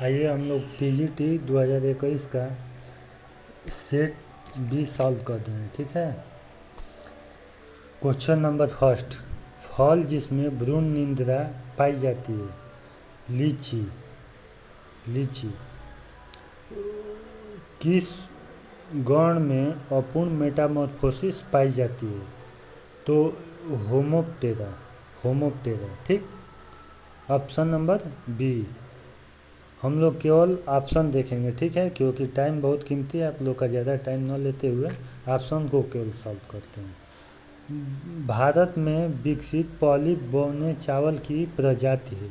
आइए हम लोग TGT 2021 का सेट 20 सॉल्व कर दें। ठीक है। क्वेश्चन नंबर फर्स्ट, फल जिसमें भ्रूण निंद्रा पाई जाती है, लीची। लीची किस गण में अपूर्ण मेटामॉर्फोसिस पाई जाती है? तो होमोप्टेरा। होमोप्टेरा। ठीक। Option number B. हम लोग केवल ऑप्शन देखेंगे, ठीक है, क्योंकि टाइम बहुत कीमती है। आप लोग का ज़्यादा टाइम न लेते हुए ऑप्शन को केवल सॉल्व करते हैं। भारत में विकसित पहली बोने चावल की प्रजाति है,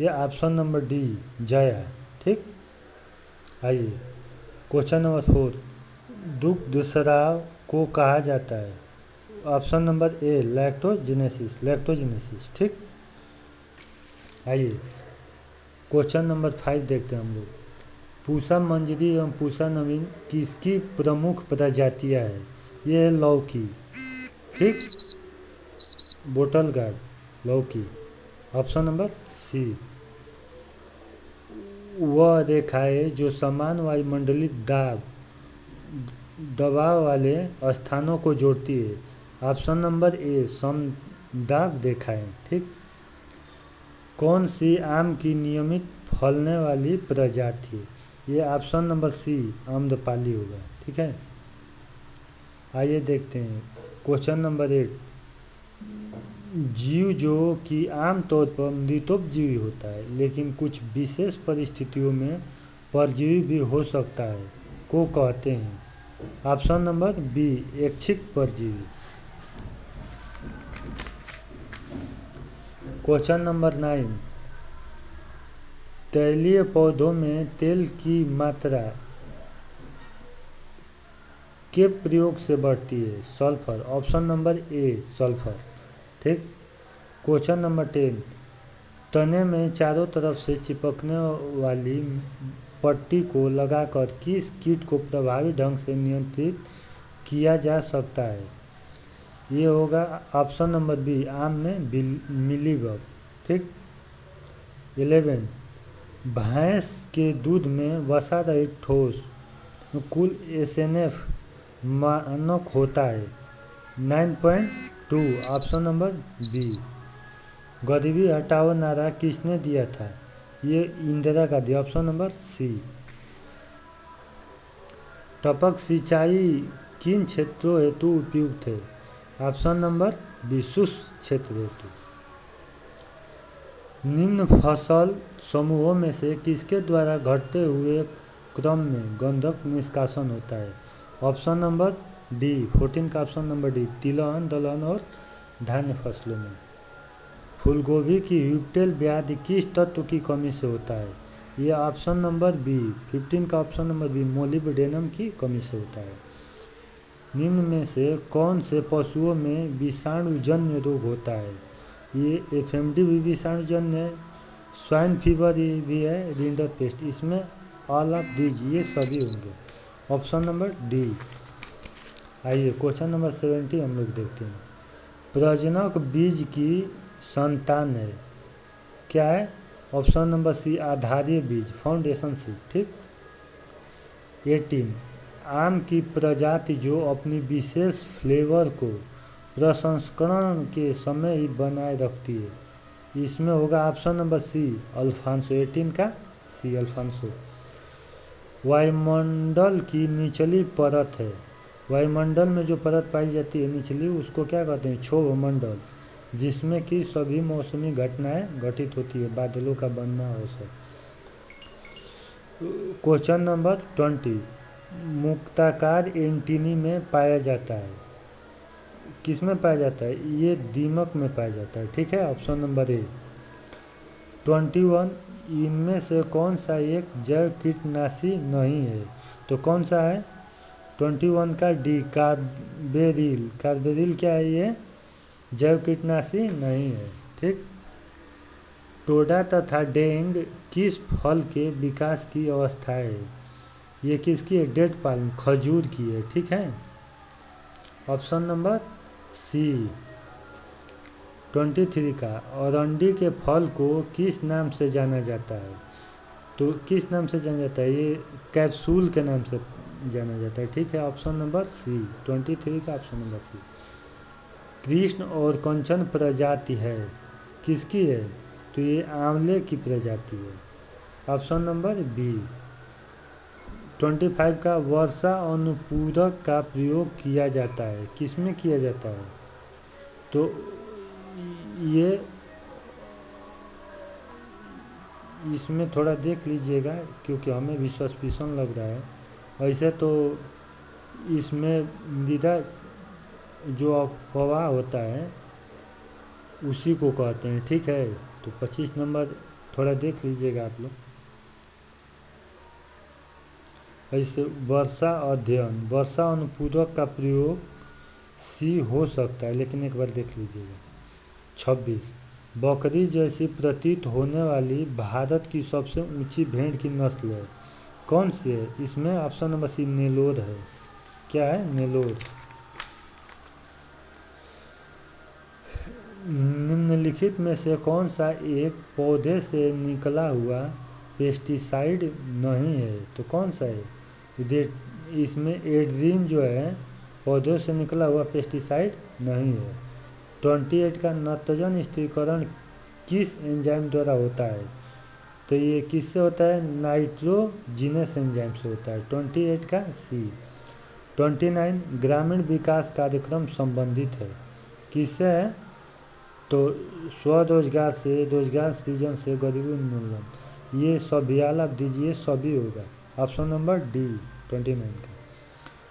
ये ऑप्शन नंबर डी, जया। ठीक। आइए क्वेश्चन नंबर 4, दुग्ध स्राव को कहा जाता है? Option number A, lactogenesis. Lactogenesis. ठीक। आइए क्वेश्चन नंबर 5 देखते हैं हम लोग। पूसा मंजरी एवं पूसा नवीन किसकी प्रमुख प्रजातियां है? ये है लौकी। ठीक। बोटल गार्ड, लौकी। Option number C. वह रेखाएं जो समान वायुमंडलीय दबाव वाले स्थानों को जोड़ती है। ऑप्शन नंबर ए, समदाब रेखाएं। ठीक। कौन सी आम की नियमित फलने वाली प्रजाति? ये ऑप्शन नंबर सी, आम्रपाली होगा। ठीक है। आइए देखते हैं क्वेश्चन नंबर 8, जीव जो कि आमतौर पर मृतोपजीवी होता है लेकिन कुछ विशेष परिस्थितियों में परजीवी भी हो सकता है, को कहते हैं? ऑप्शन नंबर बी, ऐच्छिक परजीवी। क्वेश्चन नंबर 9, तैलीय पौधों में तेल की मात्रा के प्रयोग से बढ़ती है? सल्फर। ऑप्शन नंबर ए, सल्फर। ठीक। क्वेश्चन नंबर 10, तने में चारों तरफ से चिपकने वाली पट्टी को लगाकर किस कीट को प्रभावी ढंग से नियंत्रित किया जा सकता है? ये होगा ऑप्शन नंबर बी, आम में मिलीबग। ठीक। 11, भैंस के दूध में वसा रहित ठोस कुल SNF मानक होता है 9.2। Option number B. गरीबी हटाओ नारा किसने दिया था? ये Indira Gandhi. Option number C. टपक सिंचाई किन क्षेत्रों हेतु उपयुक्त है? ऑप्शन नंबर बी, शुष्क क्षेत्र हेतु। निम्न फसल समूहों में से किसके द्वारा घटते हुए क्रम में गंधक निष्कासन होता है? ऑप्शन नंबर डी, 14 का ऑप्शन नंबर डी, तिलहन, दलहन और धान्य फसलों में। फूलगोभी की ह्यूप्टेल व्याधि किस तत्व की कमी से होता है? ये ऑप्शन नंबर बी, 15 का ऑप्शन नंबर बी, मोलिब्डेनम की कमी से होता है। निम्न में से कौन से पशुओं में विषाणुजन्य रोग होता है? ये FMD भी विषाणुजन्य है, स्वाइन फीवर भी है, रिंडर पेस्ट। इसमें ऑल ऑफ दीज, ये सभी होंगे। Option number D. आइए क्वेश्चन नंबर 70 हम लोग देखते हैं। प्रजनक बीज की संतान है, क्या है? ऑप्शन नंबर सी, आधारीय बीज, फाउंडेशन सीड। ठीक। 18, आम की प्रजाति जो अपनी विशेष फ्लेवर को प्रसंस्करण के समय ही बनाए रखती है, इसमें होगा ऑप्शन नंबर सी, अल्फांसो। 18 का सी, अल्फांसो। वायुमंडल की निचली परत है, वायुमंडल में जो परत पाई जाती है निचली, उसको क्या कहते हैं? क्षोभ मंडल, जिसमें कि सभी मौसमी घटनाएं घटित होती है, बादलों का बनना और सब। क्वेश्चन नंबर 20, मुक्ताकार एंटीनी में पाया जाता है, किस में पाया जाता है? ये दीमक में पाया जाता है। ठीक है। ऑप्शन नंबर ए। 21, इनमें से कौन सा एक जैव कीटनाशी नहीं है? तो कौन सा है? 21 का डी, कार्बेरिल। कार्बेरिल क्या है? ये जैव कीटनाशी नहीं है। ठीक। टोडा तथा डेंग किस फल के विकास की अवस्था है? ये किसकी है? डेट पाल्म, खजूर की है। ठीक है। ऑप्शन नंबर सी। 23 का, अरंडी के फल को किस नाम से जाना जाता है? तो किस नाम से जाना जाता है? ये कैप्सूल के नाम से जाना जाता है। ठीक है, ऑप्शन नंबर सी, 23 का ऑप्शन नंबर सी। कृष्ण और कंचन प्रजाति है, किसकी है? तो ये आंवले की प्रजाति है, ऑप्शन नंबर बी। 25 का वर्षा अनुपूरक का प्रयोग किया जाता है, किसमें किया जाता है? तो ये इसमें थोड़ा देख लीजिएगा, क्योंकि हमें भी सस्पिशन लग रहा है। ऐसे तो इसमें मृदा जो अफवाह होता है उसी को कहते हैं। ठीक है, तो 25 नंबर थोड़ा देख लीजिएगा आप लोग। ऐसे वर्षा अध्ययन, वर्षा अनुपूरक का प्रयोग सी हो सकता है, लेकिन एक बार देख लीजिएगा। 26 बकरी जैसी प्रतीत होने वाली भारत की सबसे ऊंची भेड़ की नस्ल है, कौन सी है? इसमें ऑप्शन नंबर सी नेलोर है। क्या है? नेलोर। निम्नलिखित में से कौन सा एक पौधे से निकला हुआ पेस्टिसाइड नहीं है? तो कौन सा है? इसमें एड्रीन जो है पौधों से निकला हुआ पेस्टिसाइड नहीं है। 28 का नत्रजन स्थिरीकरण किस एंजाइम द्वारा होता है? तो ये किससे होता है? नाइट्रोजिनस एंजाइम से होता है। 28 का सी। 29 ग्रामीण विकास कार्यक्रम संबंधित है, किससे है? तो स्वरोजगार से, रोजगार सृजन से, गरीबी उन्मूलन, ये सभी आल आप दीजिए, सभी होगा, ऑप्शन नंबर डी 29 का।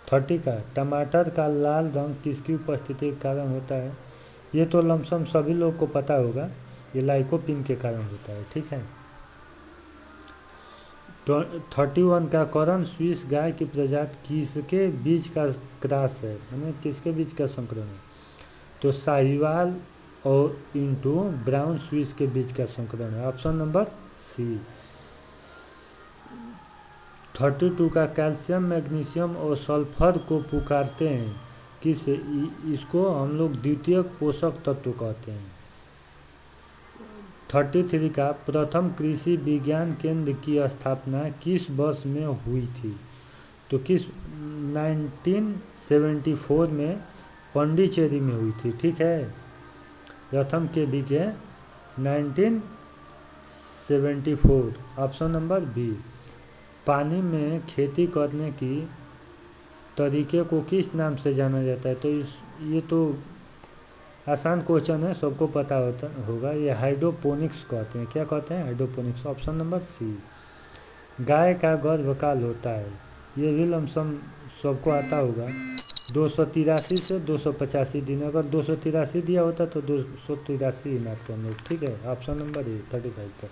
30 का टमाटर का लाल रंग किसकी उपस्थिति के कारण होता है? ये तो लमसम सभी लोग को पता होगा, ये लाइकोपिन के कारण होता है। ठीक है। 31 का करण स्विस गाय की प्रजाति किसके बीच का क्रॉस है, यानी किसके बीच का संकरण है? तो साहिवाल और इंटू ब्राउन स्विस के बीच का संकरण है, ऑप्शन नंबर सी। 32 का कैल्शियम, मैग्नीशियम और सल्फर को पुकारते हैं किस? इसको हम लोग द्वितीयक पोषक तत्व कहते हैं। 33 का प्रथम कृषि विज्ञान केंद्र की स्थापना किस वर्ष में हुई थी? तो किस 1974 में पांडिचेरी में हुई थी। ठीक है, प्रथम के बीके 1974, ऑप्शन नंबर बी। पानी में खेती करने की तरीके को किस नाम से जाना जाता है? तो ये तो आसान क्वेश्चन है, सबको पता होगा, ये हाइड्रोपोनिक्स कहते हैं। क्या कहते हैं? Hydroponics, option number C. गाय का गर्भकाल होता है, ये भी लमसम सबको आता होगा, 283 से 285 दिन। अगर 283 दिया होता तो 283 ही मारते हम लोग। ठीक है, ऑप्शन नंबर ए 35 पर।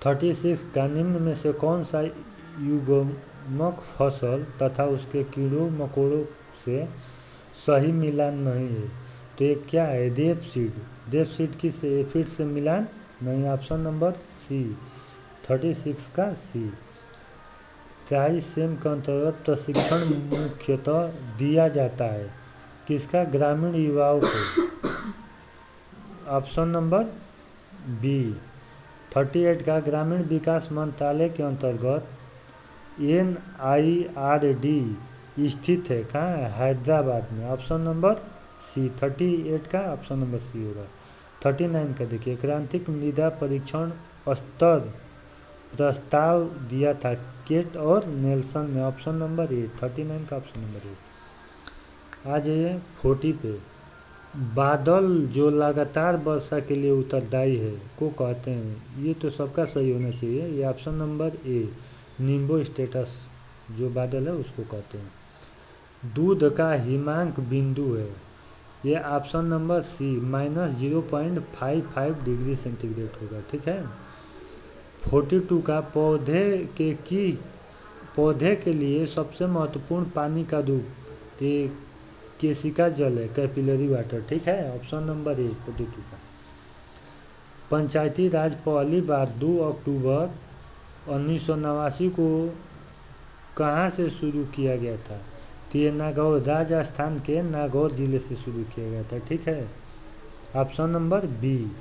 36 का निम्न में से कौन सा युग्मक फसल तथा उसके कीड़ों मकोड़ों से सही मिलान नहीं है? तो ये क्या है? रेपसीड। रेपसीड किस एफिड से मिलान नहीं, ऑप्शन नंबर सी 36 का सी। ट्राइसेम के अंतर्गत प्रशिक्षण मुख्यतः दिया जाता है किसका? ग्रामीण युवाओं को, ऑप्शन नंबर बी। 38 का ग्रामीण विकास मंत्रालय के अंतर्गत NIRD स्थित है, कहाँ है? हैदराबाद में, ऑप्शन नंबर सी 38 का ऑप्शन नंबर सी होगा। 39 का देखिए, क्रांतिक मृदा परीक्षण स्तर प्रस्ताव दिया था केट और नेल्सन ने, ऑप्शन नंबर ए 39 का ऑप्शन नंबर ए। आ जाइए 40 पे। बादल जो लगातार वर्षा के लिए उत्तरदायी है को कहते हैं? ये तो सबका सही होना चाहिए, ये ऑप्शन नंबर ए निम्बो स्टेटस जो बादल है उसको कहते हैं। दूध का हिमांक बिंदु है, ये option number C -0.55 degree centigrade होगा। ठीक है। 42 का पौधे के लिए सबसे महत्वपूर्ण पानी का रूप केशिका जल है, कैपिलरी वाटर। ठीक है, ऑप्शन नंबर ए 42 का। पंचायती राज पहली बार 2 अक्टूबर 1989 को कहाँ से शुरू किया गया था? तो ये नागौर, राजस्थान के नागौर जिले से शुरू किया गया था। ठीक है, ऑप्शन नंबर बी।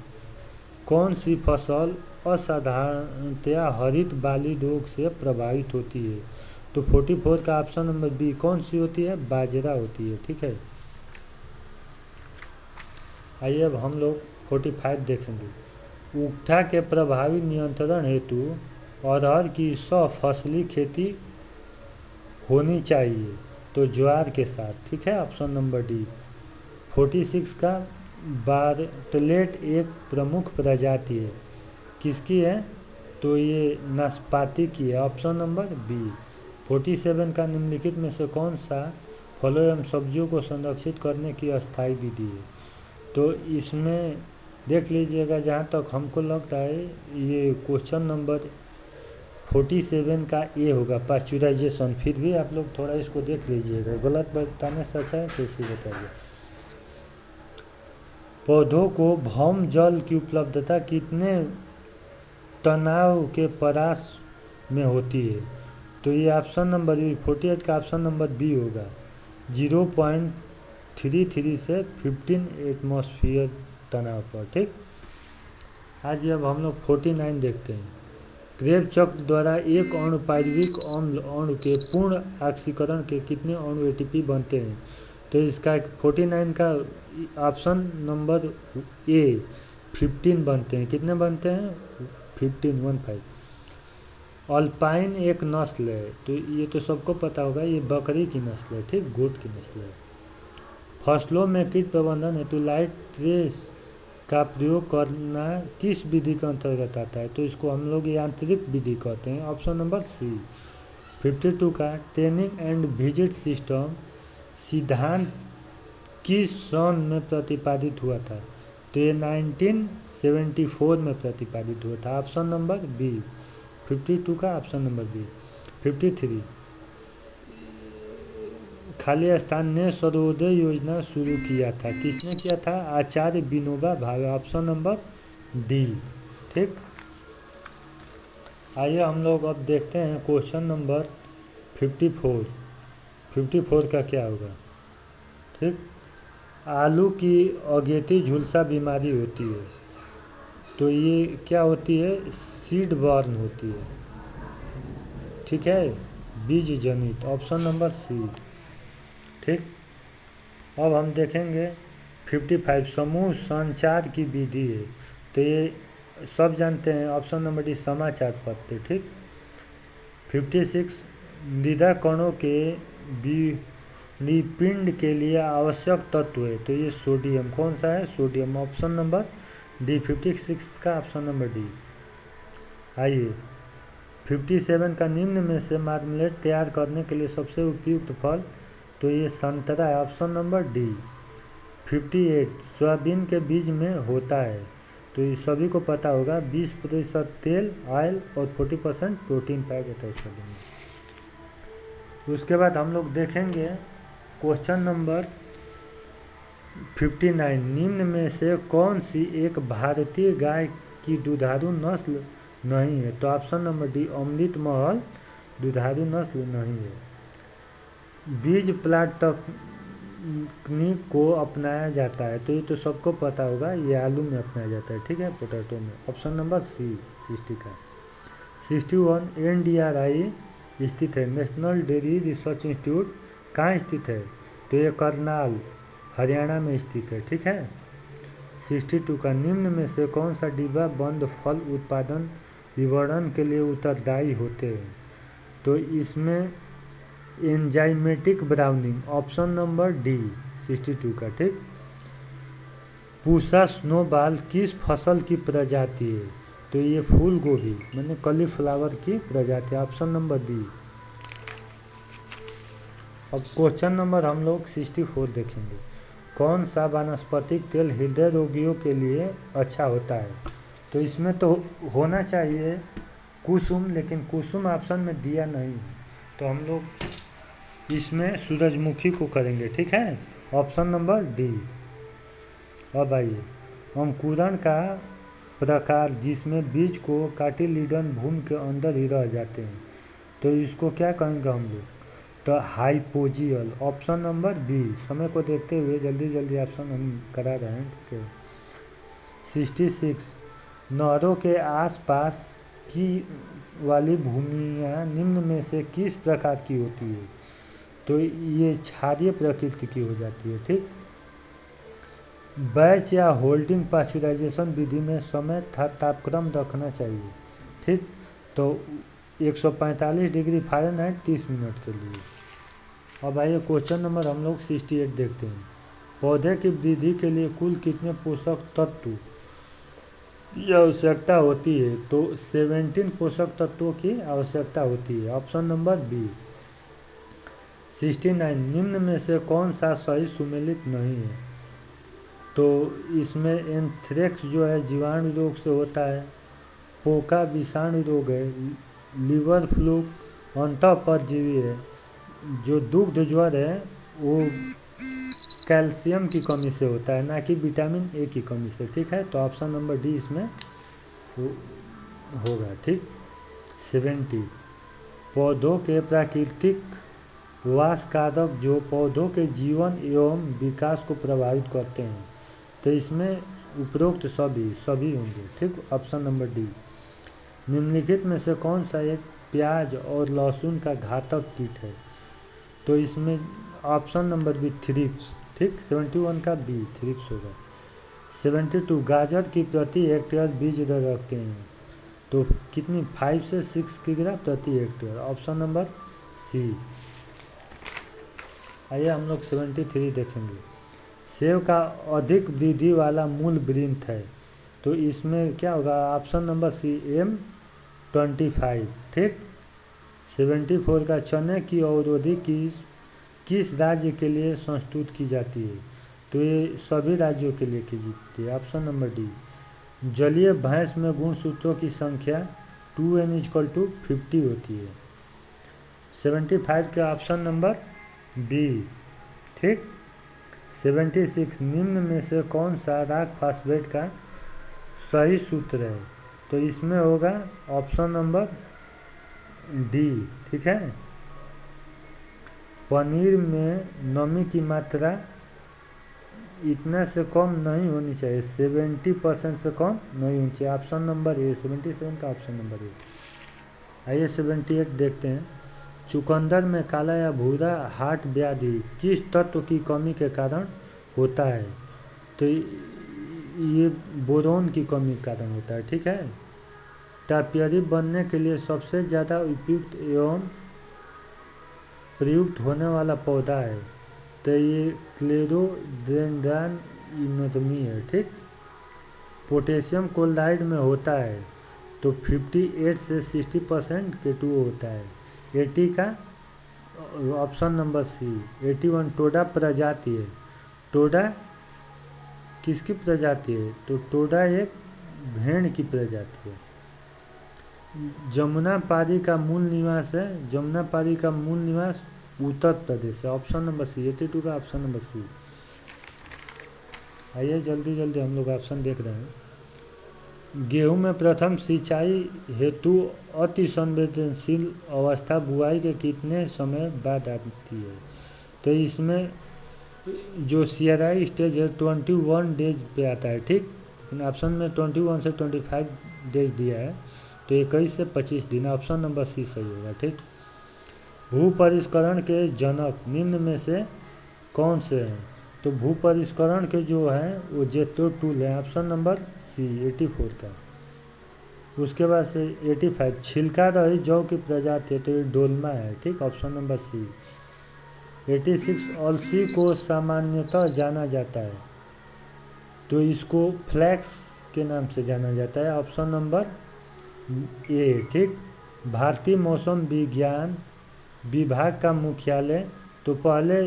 कौन सी फसल असाधारणतया हरित बाली रोग से प्रभावित होती है? तो 44 का ऑप्शन नंबर बी कौन सी होती है? बाजरा होती है। ठीक है, आइए अब हम लोग 45 देखेंगे। उकठा के प्रभावी नियंत्रण हेतु अरहर की सफसली खेती होनी चाहिए, तो ज्वार के साथ। ठीक है, ऑप्शन नंबर डी। 46 का बार्टलेट एक प्रमुख प्रजाति है, किसकी है? तो ये नाशपाती की है, ऑप्शन नंबर बी। 47 का निम्नलिखित में से कौन सा फलों एवं सब्जियों को संरक्षित करने की अस्थायी विधि है? तो इसमें देख लीजिएगा, जहाँ तक हमको लगता है ये क्वेश्चन नंबर 47 का ए होगा, पाश्चुराइजेशन। फिर भी आप लोग थोड़ा इसको देख लीजिएगा, गलत बताने से अच्छा है तो इसी बताइए। पौधों को भौम जल की उपलब्धता कितने तनाव के परास में होती है? तो ये ऑप्शन नंबर बी 48 का ऑप्शन नंबर बी होगा, 0.33 से 15 एटमॉस्फेयर तनाव पर। ठीक, आज अब हम लोग 49 देखते हैं। क्रेब चक्र द्वारा एक अणु पायरुविक अम्ल अणु के पूर्ण ऑक्सीकरण के कितने अणु एटीपी बनते हैं? तो इसका 49 का ऑप्शन नंबर ए 15 बनते हैं। कितने बनते हैं? 15। अल्पाइन एक नस्ल है, तो ये तो सबको पता होगा, ये बकरी की नस्ल है। ठीक, गोट की नस्ल है। फसलों में कीट प्रबंधन हेतु लाइट ट्रेस का प्रयोग करना किस विधि के अंतर्गत आता है? तो इसको हम लोग यांत्रिक विधि कहते हैं, ऑप्शन नंबर सी। 52 का ट्रेनिंग एंड विजिट सिस्टम सिद्धांत किस सन में प्रतिपादित हुआ था? तो ये 1974 में प्रतिपादित हुआ था, ऑप्शन नंबर बी। 52 का ऑप्शन नंबर बी। 53 खाली स्थान ने सर्वोदय योजना शुरू किया था, किसने किया था? आचार्य Vinoba Bhave, option number D. ठीक, आइए हम लोग अब देखते हैं क्वेश्चन नंबर 54। 54 का क्या होगा? ठीक, आलू की अगेती झुलसा बीमारी होती है, तो ये क्या होती है? सीड बर्न होती है। ठीक है, बीज जनित, ऑप्शन नंबर सी। ठीक, अब हम देखेंगे 55 समूह संचार की विधि है, तो ये सब जानते हैं, ऑप्शन नंबर डी समाचार पत्र। ठीक, 56 मृदा कणों के विपिंड के लिए आवश्यक तत्व है, तो ये सोडियम। कौन सा है? Sodium, option number D. 56 का ऑप्शन नंबर डी। आइए 57 का निम्न में से मार्मलेट तैयार करने के लिए सबसे उपयुक्त फल, तो ये संतरा है, ऑप्शन नंबर डी। 58 सोयाबीन के बीज में होता है, तो ये सभी को पता होगा, 20% तेल ऑयल और 40% प्रोटीन पाया जाता है सोयाबीन में। उसके बाद हम लोग देखेंगे क्वेश्चन नंबर 59। निम्न में से कौन सी एक भारतीय गाय की दुधारू नस्ल नहीं है? तो option number D Amrit Mahal दुधारू नस्ल नहीं है। बीज प्लांट तकनीक को अपनाया जाता है, तो ये तो सबको पता होगा, ये आलू में अपनाया जाता है। ठीक है, पोटैटो में, ऑप्शन नंबर सी 60 का। 61 NDRI स्थित है, नेशनल डेयरी रिसर्च इंस्टीट्यूट कहाँ स्थित है? तो ये करनाल हरियाणा में स्थित है। ठीक है, 62 का निम्न में से कौन सा डिब्बा बंद फल उत्पादन विवरण के लिए उत्तरदायी होते हैं? तो इसमें enzymatic browning, option number D 62 का। ठीक, पूसा स्नोबॉल किस फसल की प्रजाति है? तो ये फूल गोभी मैंने कॉलीफ्लावर की प्रजाति, ऑप्शन नंबर बी। अब क्वेश्चन नंबर हम लोग 64 देखेंगे। कौन सा वानस्पतिक तेल हृदय रोगियों के लिए अच्छा होता है? तो इसमें तो होना चाहिए कुसुम, लेकिन कुसुम ऑप्शन में दिया नहीं, तो हम लोग इसमें सूरजमुखी को करेंगे। ठीक है, ऑप्शन नंबर डी। अब आइए अंकुरण का प्रकार जिसमें बीज को काटिलिडन भूमि के अंदर ही रह जाते हैं, तो इसको क्या कहेंगे हम लोग? तो हाइपोजियल, ऑप्शन नंबर बी। समय को देखते हुए जल्दी जल्दी ऑप्शन हम करा रहे हैं। ठीक है, 66 नहरों के आसपास की वाली भूमियाँ निम्न में से किस प्रकार की होती है? तो ये क्षारीय प्रकृति की हो जाती है। ठीक, बैच या होल्डिंग पाश्चुराइजेशन विधि में समय तथा तापक्रम रखना चाहिए। ठीक, तो 145 डिग्री फ़ारेनहाइट 30 मिनट के लिए। अब आइए क्वेश्चन नंबर हम लोग 68 देखते हैं। पौधे की वृद्धि के लिए कुल कितने पोषक तत्व की आवश्यकता होती है? तो 17 पोषक तत्वों की आवश्यकता होती है। Option number B. 69 निम्न में से कौन सा सही सुमेलित नहीं है? तो इसमें एंथ्रेक्स जो है जीवाणु रोग से होता है, पोका विषाणु रोग है, लीवर फ्लूक अंतः परजीवी है, जो दुग्ध ज्वर है वो कैल्शियम की कमी से होता है, ना कि विटामिन ए की कमी से। ठीक है, तो ऑप्शन नंबर डी इसमें होगा। ठीक, 70 पौधों के प्राकृतिक वास कारक जो पौधों के जीवन एवं विकास को प्रभावित करते हैं। तो इसमें उपरोक्त सभी होंगे। ठीक, ऑप्शन नंबर डी। निम्नलिखित में से कौन सा एक प्याज और लहसुन का घातक कीट है? तो इसमें ऑप्शन नंबर बी थ्रिप्स। ठीक, 71 का बी थ्रिप्स होगा। 72 गाजर की प्रति हेक्टेयर बीज दर रखते हैं तो कितनी? 5 से 6 किलोग्राम प्रति हेक्टेयर। ऑप्शन नंबर सी। आइए हम लोग 73 देखेंगे। सेब का अधिक वृद्धि वाला मूल वृंत है, तो इसमें क्या होगा? Option number C M25। ठीक, 74 का चने की अवरोधी किस राज्य के लिए संस्तुत की जाती है? तो ये सभी राज्यों के लिए की जाती है। Option number D. जलीय भैंस में गुणसूत्रों की संख्या 2n = 50 होती है। 75 का ऑप्शन नंबर बी। ठीक, 76 निम्न में से कौन सा राग फास्फेट का सही सूत्र है? तो इसमें होगा ऑप्शन नंबर डी। ठीक है, पनीर में नमी की मात्रा इतना से कम नहीं होनी चाहिए, 70% से कम नहीं होनी चाहिए। ऑप्शन नंबर ए। 77 का ऑप्शन नंबर ए। आइए 78 देखते हैं। चुकंदर में काला या भूरा हार्ट व्याधि किस तत्व की कमी के कारण होता है? तो ये बोरोन की कमी के कारण होता है। ठीक है, टापियरी बनने के लिए सबसे ज़्यादा उपयुक्त एवं प्रयुक्त होने वाला पौधा है, तो ये क्लेरोडेंड्रॉन इनोतमी है। ठीक, पोटेशियम क्लोराइड में होता है तो 58 से 60% K2O होता है। 80 का ऑप्शन नंबर सी। 81 टोडा प्रजाति है। टोडा किसकी प्रजाति है? तो टोडा एक भेड़ की प्रजाति है। जमुनापारी का मूल निवास है, जमुनापारी का मूल निवास उत्तर प्रदेश है। ऑप्शन नंबर सी। 82 का ऑप्शन नंबर सी। आइए जल्दी जल्दी हम लोग ऑप्शन देख रहे हैं। गेहूं में प्रथम सिंचाई हेतु अति संवेदनशील अवस्था बुआई के कितने समय बाद आती है? तो इसमें जो सीआरआई स्टेज है 21 डेज पे आता है। ठीक, लेकिन ऑप्शन में 21 से 25 डेज दिया है, तो 21 से 25 दिन। ऑप्शन नंबर सी सही होगा। ठीक, भू परिष्करण के जनक निम्न में से कौन से हैं? तो भू परिष्करण के जो हैं वो जेतो टूल है। ऑप्शन नंबर सी। 84 का। उसके बाद से 85 छिलका रही जौ की प्रजाति है, तो ये डोलमा है। ठीक, ऑप्शन नंबर सी। 86 अलसी को सामान्यतः जाना जाता है, तो इसको फ्लैक्स के नाम से जाना जाता है। ऑप्शन नंबर ए। ठीक, भारतीय मौसम विज्ञान विभाग का मुख्यालय तो पहले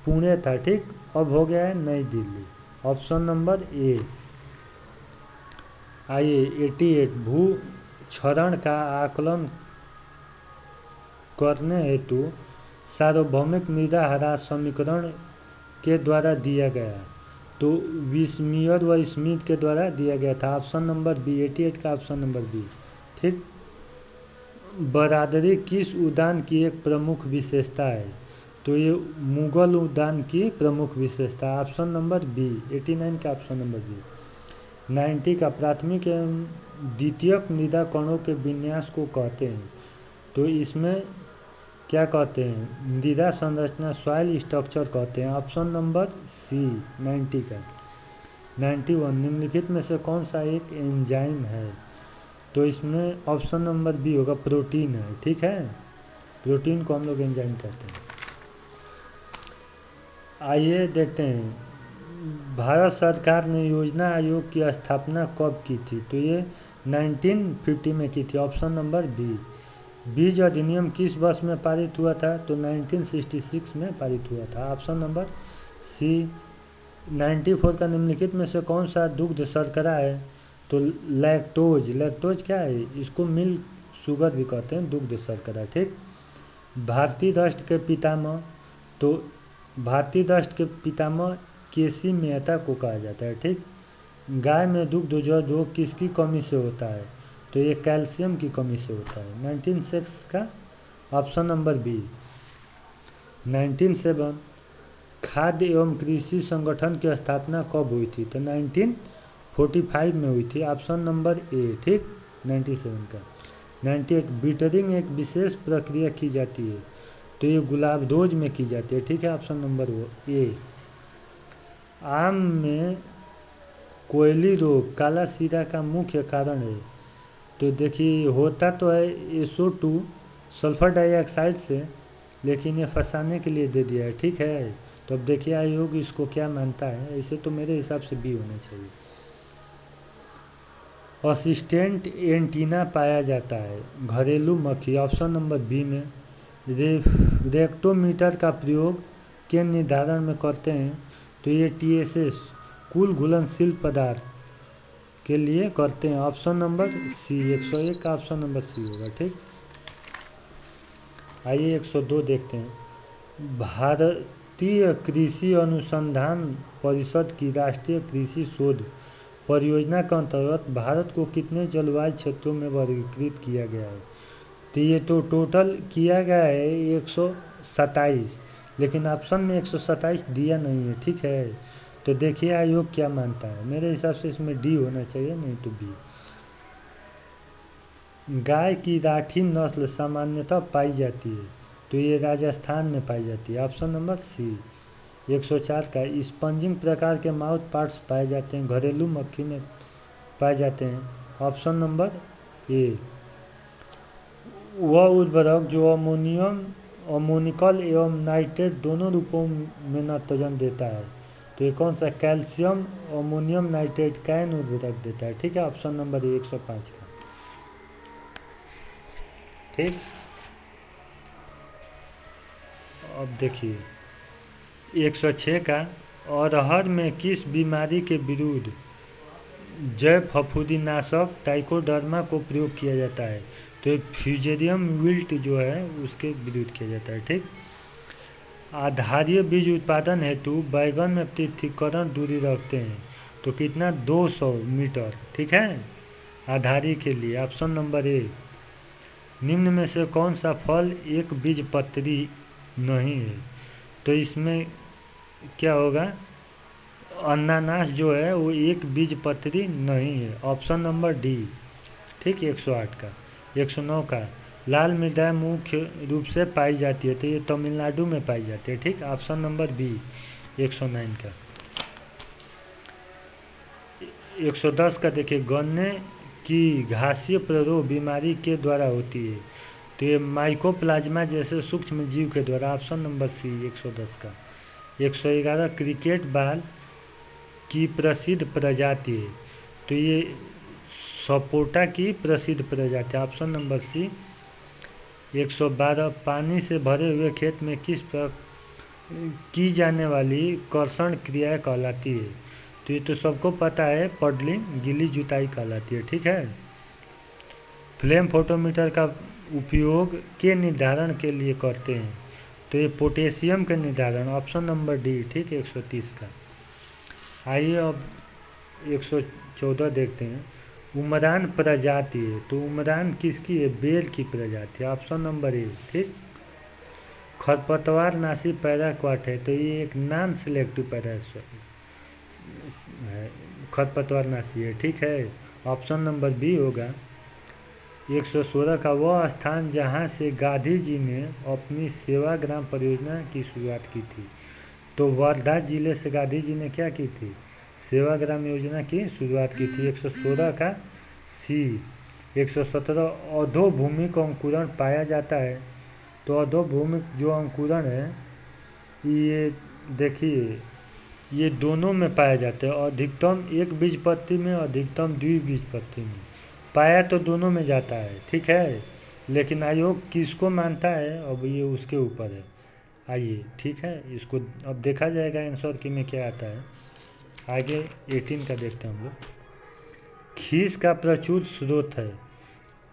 पुणे था। ठीक, अब हो गया है नई दिल्ली। ऑप्शन नंबर ए। आइए 88 भू क्षरण का आकलन करने हेतु सार्वभौमिक मृदा ह्रास समीकरण के द्वारा दिया गया, तो विस्मीयर व स्मिथ के द्वारा दिया गया था। Option number B. 88 का ऑप्शन नंबर बी। ठीक, बरादरी किस उद्यान की एक प्रमुख विशेषता है? तो ये मुगल उद्यान की प्रमुख विशेषता। Option number B. 89 का ऑप्शन नंबर बी। 90 का प्राथमिक एवं द्वितीयक मृदा कणों के विन्यास को कहते हैं। तो इसमें क्या कहते हैं, मृदा संरचना सॉइल स्ट्रक्चर कहते हैं। ऑप्शन नंबर सी 90 का। 91 निम्नलिखित में से कौन सा एक एंजाइम है? तो इसमें ऑप्शन नंबर बी होगा, प्रोटीन है। ठीक है, प्रोटीन को हम लोग एंजाइम कहते हैं। आइए देखते हैं, भारत सरकार ने योजना आयोग की स्थापना कब की थी? तो ये 1950 में की थी। Option number B. बीज अधिनियम किस वर्ष में पारित हुआ था? तो 1966 में पारित हुआ था। ऑप्शन नंबर सी। 94 का निम्नलिखित में से कौन सा दुग्ध शर्करा है? तो लैक्टोज। लैक्टोज क्या है? इसको मिल्क शुगर भी कहते हैं, दुग्ध शर्करा। ठीक। भारतीय राष्ट्र के पितामह, तो भारतीय राष्ट्र के पितामह केसी मेहता को कहा जाता है। ठीक। गाय में दुग्ध जो रोग किसकी कमी से होता है? तो ये कैल्शियम की कमी से होता है। 1906 का ऑप्शन नंबर बी। 1907 खाद्य एवं कृषि संगठन की स्थापना कब हुई थी? तो 1945 में हुई थी। ऑप्शन नंबर ए। ठीक, 97 का। 98 बीटरिंग एक विशेष प्रक्रिया की जाती है, तो ये गुलाबदोज में की जाती है। ठीक है, ऑप्शन नंबर ए। आम में कोयली रोग काला सीरा का मुख्य कारण है? तो देखिए, होता तो है SO2 सल्फर डाइऑक्साइड से, लेकिन ये फंसाने के लिए दे दिया है। ठीक है, तो अब देखिए आयोग इसको क्या मानता है। ऐसे तो मेरे हिसाब से बी होना चाहिए। असिस्टेंट एंटीना पाया जाता है घरेलू मक्खी, ऑप्शन नंबर बी में। रेक्टोमीटर का प्रयोग के निर्धारण में करते हैं? तो ये TSS कुल घुलनशील पदार्थ के लिए करते हैं। ऑप्शन नंबर सी। 101 का ऑप्शन नंबर सी होगा। ठीक। आइए 102 देखते हैं। भारतीय कृषि अनुसंधान परिषद की राष्ट्रीय कृषि शोध परियोजना के अंतर्गत भारत को कितने जलवायु क्षेत्रों में वर्गीकृत किया गया है? तो ये तो टोटल किया गया है 127, लेकिन ऑप्शन में 127 दिया नहीं है। ठीक है, तो देखिए आयोग क्या मानता है। मेरे हिसाब से इसमें डी होना चाहिए, नहीं तो बी। गाय की राठी नस्ल सामान्यतः पाई जाती है? तो ये राजस्थान में पाई जाती है। ऑप्शन नंबर सी। 104 का स्पंजिंग प्रकार के माउथ पार्ट्स पाए जाते हैं, घरेलू मक्खी में पाए जाते हैं। ऑप्शन नंबर ए। वह उर्वरक जो अमोनिकल एवं नाइट्रेट दोनों रूपों में नाइट्रोजन देता है, तो ये कौन सा? कैल्शियम अमोनियम नाइट्रेट कैन उर्वरक देता है। ठीक है, ऑप्शन नंबर ए 105 का। ठीक। अब देखिए 106 का, अरहर में किस बीमारी के विरुद्ध जैव फफूंदीनाशक ट्राइकोडर्मा को प्रयोग किया जाता है? तो फ्यूजेरियम विल्ट जो है उसके विरुद्ध किया जाता है। ठीक। आधारीय बीज उत्पादन हेतु बैगन में पृथक्करण दूरी रखते हैं, तो कितना? 200 मीटर। ठीक है, आधारी के लिए। ऑप्शन नंबर ए। निम्न में से कौन सा फल एक बीजपत्री नहीं है? तो इसमें क्या होगा? अनानास जो है वो एक बीजपत्री नहीं है। Option number D. ठीक, 108 का। 109 का, लाल मृदाएं मुख्य रूप से पाई जाती है? तो ये तमिलनाडु में पाई जाती है। ठीक, ऑप्शन नंबर बी 109 का। 110 का देखिए, गन्ने की घासीय प्ररोह बीमारी के द्वारा होती है? तो ये माइकोप्लाज्मा जैसे सूक्ष्म जीव के द्वारा। ऑप्शन नंबर सी 110 का। 111 क्रिकेट बाल की प्रसिद्ध प्रजाति है? तो ये सपोटा की प्रसिद्ध प्रजाति। ऑप्शन नंबर सी। 112 पानी से भरे हुए खेत में किस पर की जाने वाली कर्षण क्रिया कहलाती है? तो ये तो सबको पता है, पडलिंग, गीली जुताई कहलाती है। ठीक है। फ्लेम फोटोमीटर का उपयोग के निर्धारण के लिए करते हैं? तो ये पोटेशियम के निर्धारण। Option number D. ठीक, 130 का। आइए अब 114 देखते हैं। उमरान प्रजाति है? तो उमरान किसकी है? बेर की प्रजाति। ऑप्शन नंबर ए। ठीक। खरपतवार नाशी पैराक्वाट है? तो ये एक नॉन सिलेक्टिव खरपतवारनाशी है, ठीक है। ऑप्शन नंबर बी होगा। 116 का वह स्थान जहां से गांधी जी ने अपनी सेवाग्राम परियोजना की शुरुआत की थी। तो वर्धा जिले से गांधी जी ने क्या की थी? सेवाग्राम योजना की शुरुआत की थी। 116 का सी। 117 अधोभूमिक अंकुरण पाया जाता है। तो अधोभूमिक जो अंकुरण है ये देखिए ये दोनों में पाया जाता है, अधिकतम एक बीजपत्ति में, अधिकतम द्विबीजपत्ति में। पाया तो दोनों में जाता है, ठीक है, लेकिन आयोग किसको मानता है अब ये उसके ऊपर है। आइए, ठीक है, इसको अब देखा जाएगा आंसर की में क्या आता है। आगे 18 का देखते हैं हम लोग। खीस का प्रचुर स्रोत है।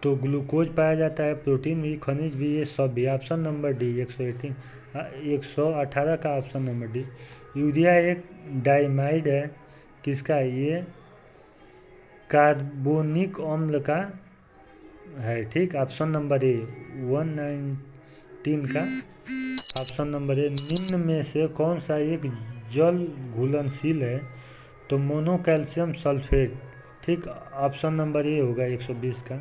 तो ग्लूकोज पाया जाता है, प्रोटीन भी, खनिज भी, ये सब भी। ऑप्शन नंबर डी 118 का ऑप्शन नंबर डी। यूरिया एक डाइमाइड है, किसका? ये कार्बोनिक अम्ल का है, ठीक। ऑप्शन नंबर ए 119 का ऑप्शन नंबर ए। निम्न में से कौन सा एक जल घुलनशील है? तो मोनोकैल्शियम सल्फेट, ठीक। ऑप्शन नंबर ए होगा 120 का।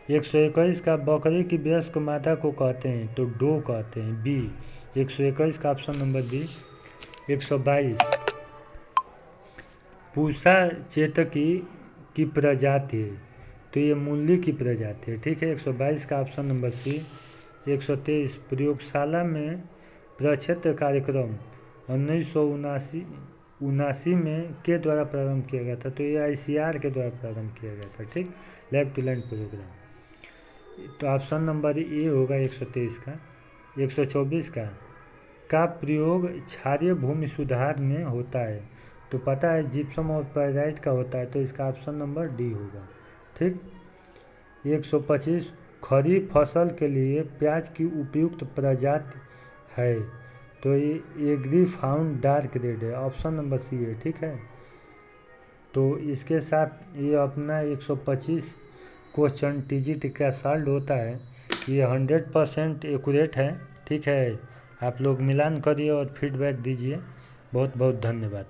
121 का बकरी की वयस्क मादा को कहते हैं? तो डो कहते हैं, बी। 121 का ऑप्शन नंबर बी। 122 पूषा चेतकी की प्रजाति है। तो ये मूली की प्रजाति है, ठीक है। 122 का ऑप्शन नंबर सी। 123 प्रयोगशाला में प्रक्षेत्र कार्यक्रम 1979 में के द्वारा प्रारंभ किया गया था? तो ये ICR के द्वारा प्रारंभ किया गया था, ठीक। Lab to land programme. तो ऑप्शन नंबर ए होगा 123 का। 124 का प्रयोग क्षारीय भूमि सुधार में होता है? तो पता है जिप्सम और पेराइट का होता है, तो इसका ऑप्शन नंबर डी होगा, ठीक। 125 खरीफ फसल के लिए प्याज की उपयुक्त प्रजाति है? तो ये एग्रीफाउंड डार्क रेड है, ऑप्शन नंबर सी है, ठीक है। तो इसके साथ ये अपना 125 क्वेश्चन TGT का सॉल्व होता है। ये 100% एक्यूरेट है, ठीक है। आप लोग मिलान करिए और फीडबैक दीजिए। बहुत बहुत धन्यवाद।